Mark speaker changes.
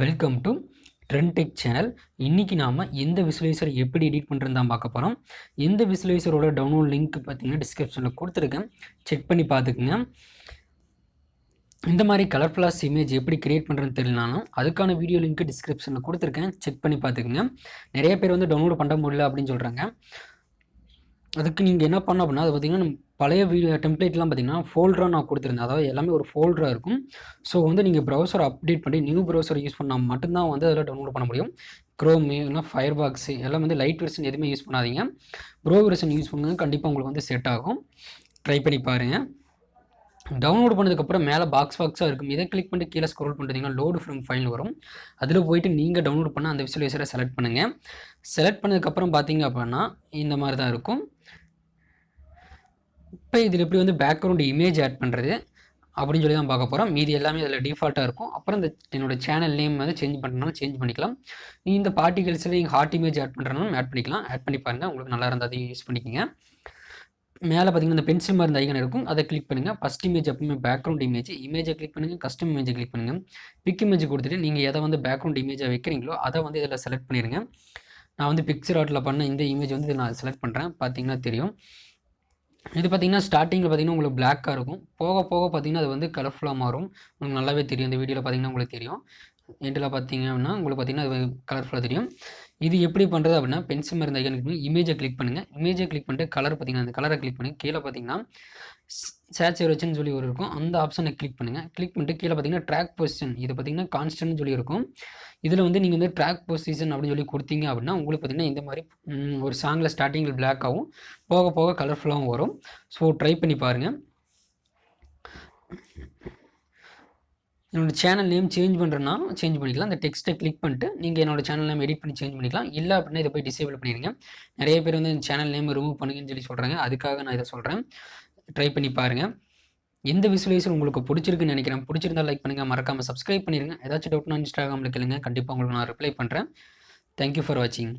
Speaker 1: Welcome to TrenTech channel. இன்னைக்கு நாம எந்த விசுவலைசர் எப்படி எடிட் பண்ணுறதுன்னு தான் பார்க்க போகிறோம். எந்த விசுவலைசரோட டவுன்லோட் லிங்க் பார்த்தீங்கன்னா டிஸ்கிரிப்ஷனில் கொடுத்துருக்கேன், செக் பண்ணி பார்த்துக்குங்க. இந்த மாதிரி கலர்ஃபுல்லாஸ் இமேஜ் எப்படி கிரியேட் பண்ணுறதுன்னு தெரியலனாலும் அதுக்கான வீடியோ லிங்க் டிஸ்கிரிப்ஷனில் கொடுத்துருக்கேன், செக் பண்ணி பார்த்துக்குங்க. நிறைய பேர் வந்து டவுன்லோட் பண்ண முடியல அப்படின்னு சொல்கிறாங்க. அதுக்கு நீங்கள் என்ன பண்ணணும் அப்படின்னா, அது பார்த்தீங்கன்னா பழைய வீடியோ டெம்ப்ளேட்லாம் பார்த்தீங்கன்னா ஃபோல்டராக நான் கொடுத்துருந்தேன். அதாவது எல்லாமே ஒரு ஃபோல்டராக இருக்கும். ஸோ வந்து நீங்கள் ப்ரௌசரை அப்டேட் பண்ணி நியூ ப்ரௌசர் யூஸ் பண்ணால் மட்டும்தான் வந்து அதில் டவுன்லோட் பண்ண முடியும். க்ரோம் இல்லைனா ஃபயர்பாக்ஸு எல்லாம் வந்து லைட் வெர்ஷன் எதுவுமே யூஸ் பண்ணாதீங்க. ப்ரோ வெர்ஷன் யூஸ் பண்ணுங்க, கண்டிப்பாக உங்களுக்கு வந்து செட் ஆகும். ட்ரை பண்ணி பாருங்கள். டவுன்லோட் பண்ணதுக்கப்புறம் மேலே பாக்ஸாக இருக்கும். இதை கிளிக் பண்ணிட்டு கீழே ஸ்க்ரோல் பண்ணிட்டீங்கன்னா லோடு ஃப்ரம் ஃபைல் வரும். அதில் போயிட்டு நீங்கள் டவுன்லோட் பண்ண அந்த விசுவலைசரை செலக்ட் பண்ணுங்கள். செலக்ட் பண்ணதுக்கப்புறம் பார்த்தீங்க அப்படின்னா இந்த மாதிரி தான் இருக்கும். இப்போ இதில் எப்படி வந்து பேக்ரவுண்ட் இமேஜ் ஆட் பண்ணுறது அப்படின்னு சொல்லி தான் பார்க்க போகிறோம். மீதி எல்லாமே இதில் டிஃபால்ட்டாக இருக்கும். அப்புறம் இந்த என்னோடய சேனல் நேம் வந்து சேஞ்ச் பண்ணுறதுனாலும் சேஞ்ச் பண்ணிக்கலாம். நீங்கள் இந்த பார்ட்டிகல்ஸில் நீங்கள் ஹார்ட் இமேஜ் ஆட் பண்ணுறதுனாலும் ஆட் பண்ணிக்கலாம். ஆட் பண்ணி பாருங்கள், உங்களுக்கு நல்லா இருந்தால் அதையும் யூஸ் பண்ணிக்கோங்க. மேலே பார்த்தீங்கன்னா இந்த பென்சில் மாதிரி ஐகான் இருக்கும், அதை கிளிக் பண்ணுங்கள். ஃபஸ்ட் இமேஜ் எப்பவுமே பேக்ரவுண்ட் இமேஜை கிளிக் பண்ணுங்கள். கஸ்டம் இமேஜை கிளிக் பண்ணுங்கள். பிக் இமேஜ் கொடுத்துட்டு நீங்கள் எதை வந்து பேக்ரவுண்ட் இமேஜாக வைக்கிறீங்களோ அதை வந்து இதில் செலக்ட் பண்ணிடுங்க. நான் வந்து பிக்சர் ஆர்ட்டில் பண்ண இந்த இமேஜ் வந்து இதை நான் செலக்ட் பண்ணுறேன். பார்த்தீங்கன்னா தெரியும். இது பார்த்தீங்கன்னா ஸ்டார்டிங்கில் பார்த்தீங்கன்னா உங்களுக்கு பிளாக்காக இருக்கும். போக போக பார்த்தீங்கன்னா அது வந்து கலர்ஃபுல்லாக மாறும். உங்களுக்கு நல்லாவே தெரியும். இந்த வீடியோவில் பார்த்தீங்கன்னா உங்களுக்கு தெரியும். எண்டில் பார்த்தீங்க அப்படின்னா உங்களுக்கு பார்த்தீங்கன்னா அது கலர்ஃபுல்லாக தெரியும். இது எப்படி பண்ணுறது அப்படின்னா பென்சில் மாதிரி ஐகான் இமேஜை கிளிக் பண்ணுங்கள். இமேஜை கிளிக் பண்ணிட்டு கலர் பார்த்தீங்கன்னா அந்த கலரை கிளிக் பண்ணி கீழே பார்த்தீங்கன்னா சேச்சுரேஷன் சொல்லி ஒரு இருக்கும், அந்த ஆப்ஷனை கிளிக் பண்ணுங்கள். கிளிக் பண்ணிட்டு கீழே பார்த்தீங்கன்னா ட்ராக் பொசிஷன், இது பார்த்தீங்கன்னா கான்ஸ்டன்ட்னு சொல்லி இருக்கும். இதில் வந்து நீங்கள் வந்து ட்ராக் பொசிஷன் அப்படின்னு சொல்லி கொடுத்தீங்க அப்படின்னா உங்களுக்கு பார்த்தீங்கன்னா இந்த மாதிரி ஒரு சாங்கில் ஸ்டார்டிங்கில் பிளாக்காகவும் போக போக கலர்ஃபுல்லாகவும் வரும். ஸோ ட்ரை பண்ணி பாருங்கள். என்னோடய சேனல் நேம் சேஞ்ச் பண்ணுறேன்னா சேஞ்ச் பண்ணிக்கலாம். அந்த டெக்ஸ்ட்டை கிளிக் பண்ணிட்டு நீங்கள் என்னோடய சேனல் நேம் எடிட் பண்ணி சேஞ்ச் பண்ணிக்கலாம். இல்லை அப்படின்னா இதை போய் டிசேபிள் பண்ணிடுங்க. நிறைய பேர் வந்து சேனல் நேம் ரிமூவ் பண்ணுங்கன்னு சொல்லி சொல்கிறாங்க, அதுக்காக நான் இதை சொல்கிறேன். ட்ரை பண்ணி பாருங்கள். எந்த விசுவலைசர் உங்களுக்கு பிடிச்சிருக்குன்னு நினைக்கிறேன். பிடிச்சிருந்தா லைக் பண்ணுங்கள், மறக்காமல் சப்ஸ்கிரைப் பண்ணிடுங்க. ஏதாச்சும் டவுட்னா இன்ஸ்டாகிராமில் கேளுங்க, கண்டிப்பாக உங்களுக்கு நான் ரிப்ளை பண்ணுறேன். தேங்க்யூ ஃபார் வாட்சிங்.